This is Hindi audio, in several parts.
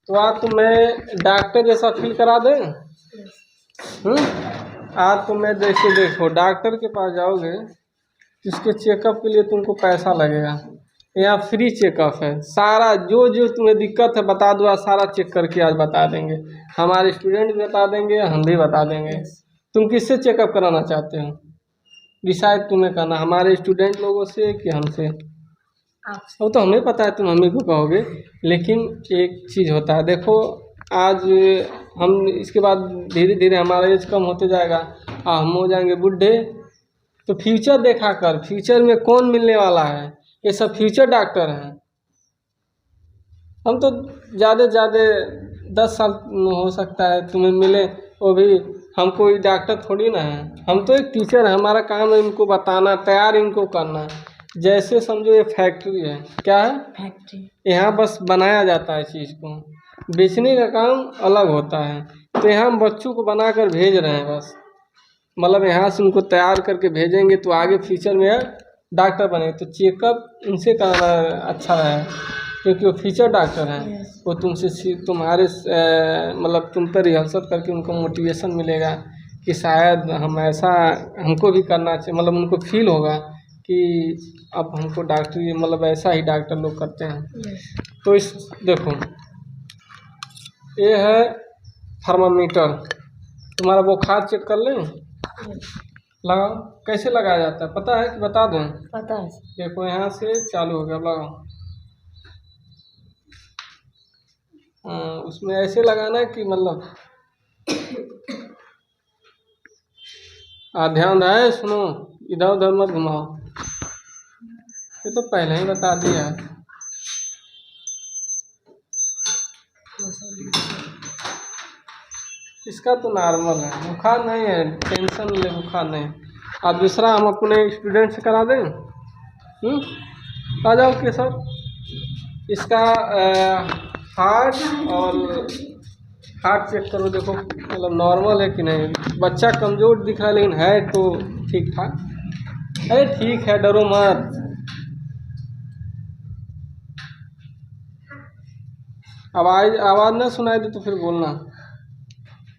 तो आज तुम्हें डॉक्टर जैसा फील करा दें। आज तुम्हें जैसे देखो डॉक्टर के पास जाओगे, इसके चेकअप के लिए तुमको पैसा लगेगा। यहाँ फ्री चेकअप है, सारा जो जो तुम्हें दिक्कत है बता दो, आज सारा चेक करके आज बता देंगे। हमारे स्टूडेंट भी बता देंगे, हम भी बता देंगे। तुम किससे चेकअप कराना चाहते हो? डिसाइड तुम्हें करना, हमारे स्टूडेंट लोगों से कि हमसे। वो तो हमें पता है, तुम हमें को कहोगे, लेकिन एक चीज़ होता है। देखो आज हम इसके बाद धीरे धीरे हमारा एज कम होते जाएगा और हम हो जाएंगे बूढ़े, तो फ्यूचर देखा कर, फ्यूचर में कौन मिलने वाला है, ये सब फ्यूचर डॉक्टर हैं। हम तो ज़्यादा से ज़्यादा 10 साल हो सकता है तुम्हें मिले, वो भी हम कोई डॉक्टर थोड़ी ना है, हम तो एक टीचर है। हमारा काम है इनको बताना, तैयार इनको करना। जैसे समझो ये फैक्ट्री है, क्या है? फैक्ट्री। यहाँ बस बनाया जाता है चीज़ को, बेचने का काम अलग होता है। तो यहाँ हम बच्चों को बना कर भेज रहे हैं बस, मतलब यहाँ से उनको तैयार करके भेजेंगे तो आगे फ्यूचर में डॉक्टर बने। तो चेकअप उनसे कराना अच्छा है, क्योंकि वो फ्यूचर डॉक्टर हैं। वो तुमसे तुम्हारे मतलब तुम पर रिहर्सल करके उनको मोटिवेशन मिलेगा कि शायद हम ऐसा हमको भी करना चाहिए, मतलब उनको फील होगा कि अब हमको डॉक्टरी मतलब ऐसा ही डॉक्टर लोग करते हैं। तो इस देखो ये है थर्मामीटर, तुम्हारा बुखार चेक कर लें। लगाओ, कैसे लगाया जाता है पता है कि बता दूं? पता है। देखो यहाँ से चालू हो गया, लगाओ। उसमें ऐसे लगाना है कि मतलब ध्यान रहे, सुनो, इधर उधर मत घुमाओ। ये तो पहले ही बता दिया है। इसका तो नॉर्मल है, बुखार नहीं है, टेंशन ले, बुखार नहीं। अब दूसरा हम अपने स्टूडेंट से करा दें। आ जाओ के सर, इसका हार्ट और हार्ट चेक करो, देखो मतलब नॉर्मल है कि नहीं। बच्चा कमज़ोर दिख रहा है लेकिन है तो ठीक ठाक। अरे ठीक है, डरो मत। आवाज़ ना सुनाई दे तो फिर बोलना।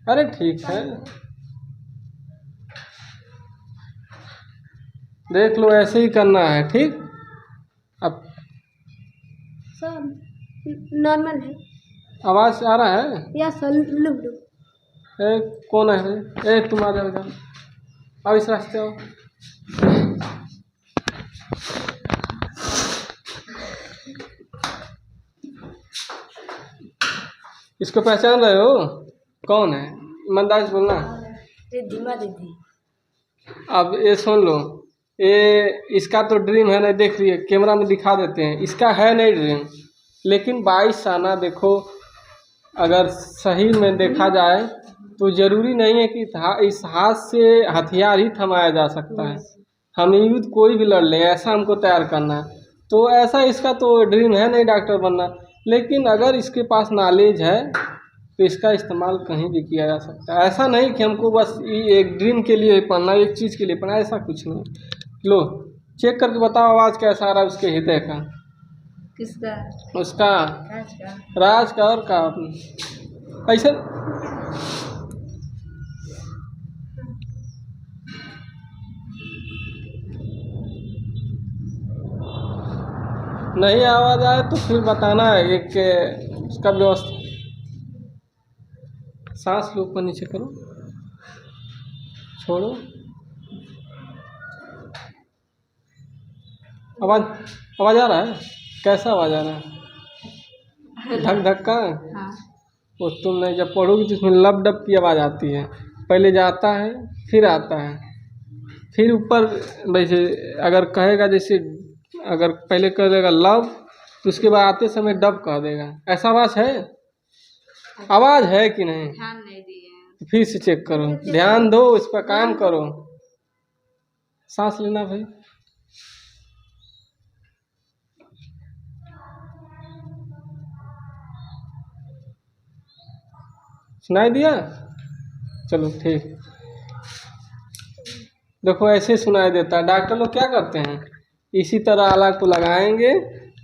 अरे ठीक है, देख लो, ऐसे ही करना है, ठीक। अब सर नॉर्मल है, आवाज़ आ रहा है या सर लुक लो। ए कौन है भाई? तुम आ जाओ इधर, आओ इस रास्ते आओ। इसको पहचान रहे हो? कौन है? ईमानदारी से बोलना। रिद्धिमा दीदी। अब ये सुन लो, ये इसका तो ड्रीम है, नहीं देख रही है, कैमरा में दिखा देते हैं। इसका है नहीं ड्रीम, लेकिन 22 आना देखो, अगर सही में देखा जाए तो ज़रूरी नहीं है कि इस हाथ से हथियार ही थमाया जा सकता है। हम युद्ध कोई भी लड़ लें, ऐसा हमको तैयार करना है। तो ऐसा इसका तो ड्रीम है नहीं डॉक्टर बनना, लेकिन अगर इसके पास नॉलेज है तो इसका इस्तेमाल कहीं भी किया जा सकता है। ऐसा नहीं कि हमको बस ये एक ड्रीम के लिए पढ़ना, एक चीज़ के लिए पढ़ना, ऐसा कुछ नहीं। लो चेक करके बताओ आवाज़ कैसा आ रहा है उसके हृदय का। किसका? उसका, राज का और का ऐसे नहीं आवाज़ आए तो फिर बताना है। एक उसका व्यवस्था, सांस लो, ऊपर नीचे करो, छोड़ो। आवाज़ आ रहा है? कैसा आवाज़ आ रहा है? धक धक का? हाँ। वो तुम नहीं, जब पढ़ोगी तो उसमें लब डब की आवाज़ आती है। पहले जाता है फिर आता है, फिर ऊपर वैसे अगर कहेगा, जैसे अगर पहले कह देगा लव तो उसके बाद आते समय डब कह देगा। ऐसा आवाज़ है? आवाज़ है कि नहीं? ध्यान नहीं दिए। तो फिर से चेक करो, ध्यान दो, इस पर काम करो। सांस लेना भाई। सुनाई दिया? चलो ठीक। देखो ऐसे सुनाई देता है। डॉक्टर लोग क्या करते हैं, इसी तरह आला को लगाएंगे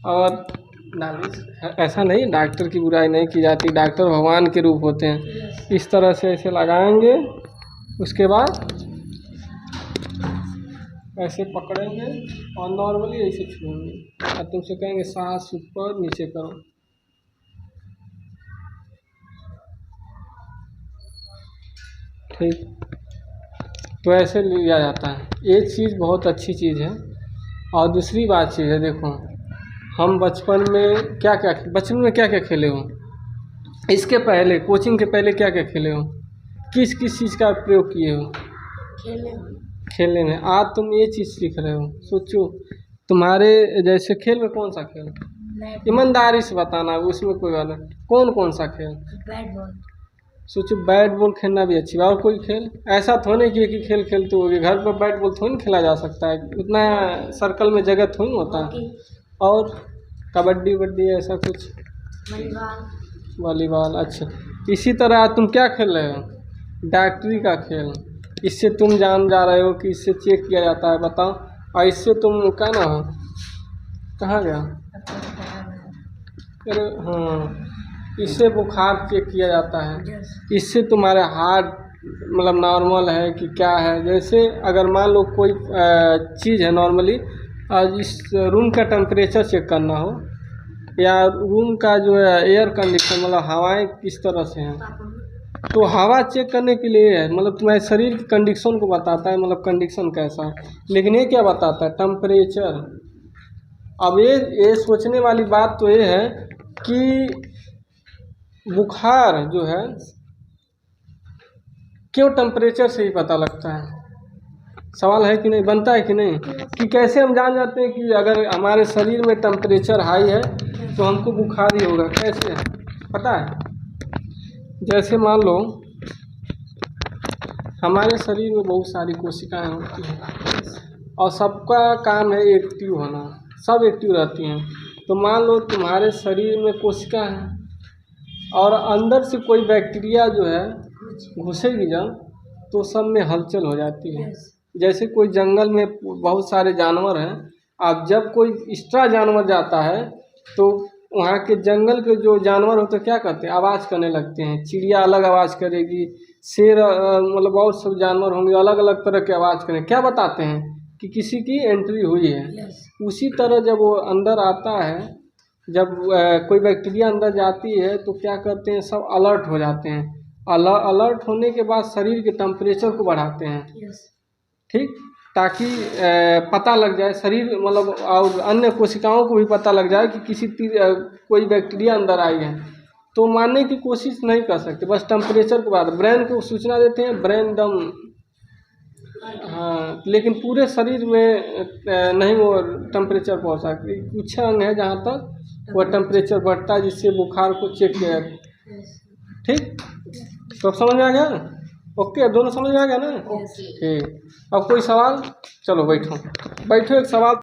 और नालिश ऐसा नहीं, डॉक्टर की बुराई नहीं की जाती, डॉक्टर भगवान के रूप होते हैं। इस तरह से ऐसे लगाएंगे, उसके बाद ऐसे पकड़ेंगे और नॉर्मली ऐसे छूएंगे और तुमसे कहेंगे सांस ऊपर नीचे करो। ठीक, तो ऐसे लिया जाता है। एक चीज़ बहुत अच्छी चीज़ है। और दूसरी बात चीज़ है, देखो हम बचपन में क्या क्या खेले हो, इसके पहले कोचिंग के पहले क्या क्या खेले हो, किस किस चीज़ का प्रयोग किए हो खेलने में। आज तुम ये चीज़ सीख रहे हो, सोचो तुम्हारे जैसे खेल में कौन सा खेल, ईमानदारी से बताना, उसमें कोई बात नहीं, कौन कौन सा खेल। Bat ball. सोचो बैट बॉल खेलना भी अच्छी बात। और कोई खेल ऐसा थोड़ी कि एक ही खेल खेलते होगे, घर पर बैट बॉल थोड़ी खेला जा सकता है, उतना सर्कल में जगह थोड़ी होता है। और कबड्डी वड्डी ऐसा कुछ, वॉलीबॉल। अच्छा, इसी तरह तुम क्या खेल रहे हो, डॉक्टरी का खेल। इससे तुम जान जा रहे हो कि इससे चेक किया जाता है, बताओ। और इससे तुम क्या ना हो, कहाँ गया, अरे हाँ, इससे बुखार चेक किया जाता है। इससे तुम्हारे हार्ट मतलब नॉर्मल है कि क्या है। जैसे अगर मान लो कोई चीज़ है नॉर्मली, इस रूम का टेम्परेचर चेक करना हो, या रूम का जो है एयर कंडीशन मतलब हवाएं किस तरह से हैं, तो हवा चेक करने के लिए है, मतलब तुम्हारे शरीर की कंडीशन को बताता है, मतलब कंडीशन कैसा है। लेकिन ये क्या बताता है, टेम्परेचर। अब ये सोचने वाली बात तो ये है कि बुखार जो है क्यों टेम्परेचर से ही पता लगता है। सवाल है कि नहीं, बनता है कि नहीं, कि कैसे हम जान जाते हैं कि अगर हमारे शरीर में टेम्परेचर हाई है तो हमको बुखार ही होगा, कैसे पता है। जैसे मान लो हमारे शरीर में बहुत सारी कोशिकाएं होती हैं और सबका काम है एक्टिव होना, सब एक्टिव रहती हैं। तो मान लो तुम्हारे शरीर में कोशिका है और अंदर से कोई बैक्टीरिया जो है घुसेगी जब, तो सब में हलचल हो जाती है। जैसे कोई जंगल में बहुत सारे जानवर हैं, अब जब कोई एक्स्ट्रा जानवर जाता है तो वहाँ के जंगल के जो जानवर होते हैं क्या करते हैं, आवाज़ करने लगते हैं। चिड़िया अलग आवाज़ करेगी, शेर मतलब बहुत सब जानवर होंगे अलग अलग तरह की आवाज़ करें, क्या बताते हैं कि किसी की एंट्री हुई है। उसी तरह जब वो अंदर आता है, जब कोई बैक्टीरिया अंदर जाती है तो क्या करते हैं, सब अलर्ट हो जाते हैं। अलर्ट होने के बाद शरीर के टेम्परेचर को बढ़ाते हैं, ठीक, ताकि पता लग जाए शरीर मतलब और अन्य कोशिकाओं को भी पता लग जाए कि कोई बैक्टीरिया अंदर आई है। तो मारने की कोशिश नहीं कर सकते, बस टेम्परेचर के बाद ब्रेन को सूचना देते हैं, ब्रेन दम। हाँ, लेकिन पूरे शरीर में नहीं वो टेम्परेचर पहुँच सकती। कुछ अंग है जहाँ तक वो टेम्परेचर बढ़ता है, जिससे बुखार को चेक किया जाता है। ठीक, तो समझ में आ गया, ओके, दोनों समझ में आ गया ना। ठीक, अब कोई सवाल, चलो बैठो एक सवाल